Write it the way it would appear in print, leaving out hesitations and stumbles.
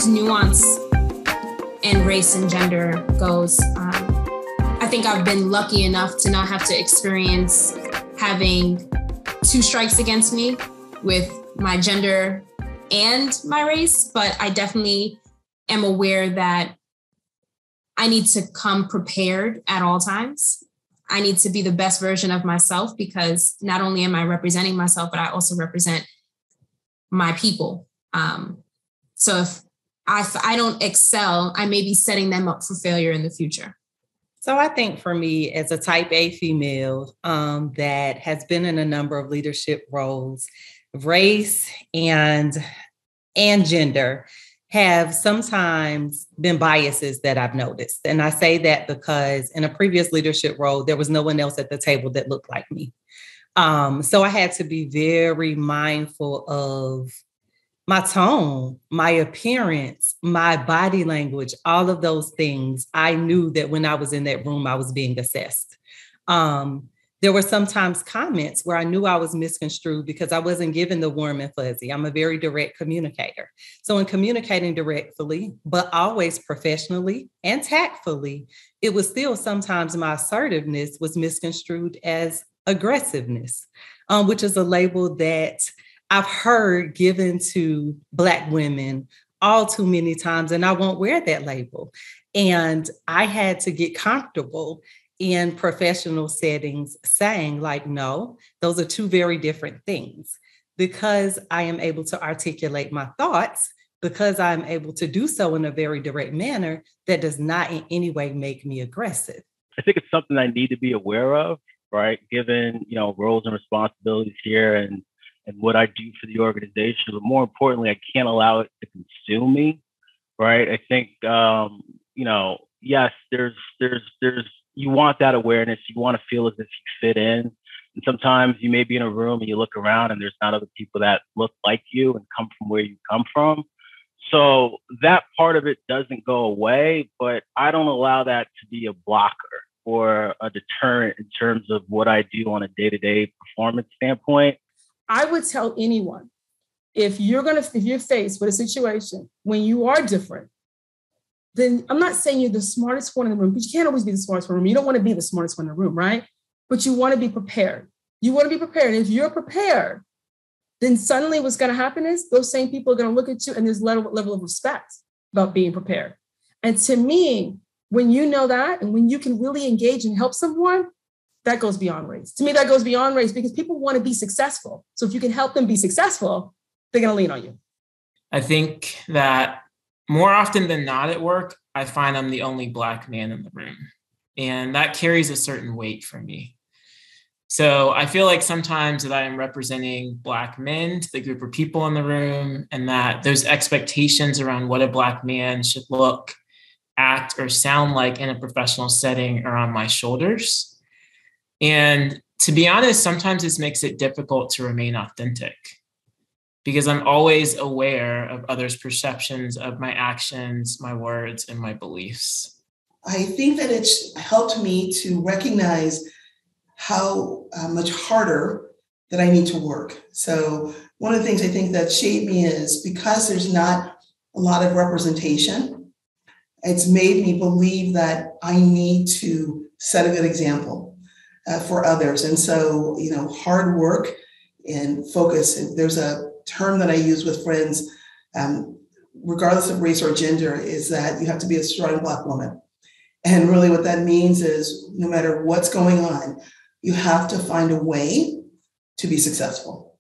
as nuance and race and gender goes, I think I've been lucky enough to not have to experience having two strikes against me with my gender and my race, but I definitely am aware that I need to come prepared at all times. I need to be the best version of myself, because not only am I representing myself, but I also represent my people. So if I don't excel, I may be setting them up for failure in the future. So I think for me, as a type A female that has been in a number of leadership roles, race and gender have sometimes been biases that I've noticed. And I say that because in a previous leadership role, there was no one else at the table that looked like me. So I had to be very mindful of my tone, my appearance, my body language, all of those things. I knew that when I was in that room, I was being assessed. There were sometimes comments where I knew I was misconstrued because I wasn't given the warm and fuzzy. I'm a very direct communicator. So in communicating directly, but always professionally and tactfully, it was still sometimes my assertiveness was misconstrued as aggressiveness, which is a label that I've heard given to Black women all too many times, and I won't wear that label. And I had to get comfortable in professional settings saying, like, no, those are two very different things. Because I am able to articulate my thoughts, because I'm able to do so in a very direct manner, that does not in any way make me aggressive. I think it's something I need to be aware of, right? Given, roles and responsibilities here and what I do for the organization, but more importantly, I can't allow it to consume me, right? I think, yes, there's you want that awareness. You want to feel as if you fit in. And sometimes you may be in a room and you look around and there's not other people that look like you and come from where you come from. So that part of it doesn't go away, but I don't allow that to be a blocker or a deterrent in terms of what I do on a day-to-day performance standpoint. I would tell anyone, if you're faced with a situation when you are different, then I'm not saying you're the smartest one in the room, because you can't always be the smartest one in the room. You don't want to be the smartest one in the room, right? But you want to be prepared. You want to be prepared. And if you're prepared, then suddenly what's going to happen is those same people are going to look at you and there's level of respect about being prepared. And to me, when you know that and when you can really engage and help someone, that goes beyond race. To me, that goes beyond race, because people want to be successful. So if you can help them be successful, they're going to lean on you. I think that more often than not at work, I find I'm the only Black man in the room. And that carries a certain weight for me. So I feel like sometimes that I am representing Black men to the group of people in the room, and that those expectations around what a Black man should look, act, or sound like in a professional setting are on my shoulders. And to be honest, sometimes this makes it difficult to remain authentic, because I'm always aware of others' perceptions of my actions, my words, and my beliefs. I think that it's helped me to recognize how much harder that I need to work. So one of the things I think that shaped me is because there's not a lot of representation, it's made me believe that I need to set a good example for others. And so, hard work and focus. There's a term that I use with friends, regardless of race or gender, is that you have to be a strong Black woman. And really what that means is no matter what's going on, you have to find a way to be successful.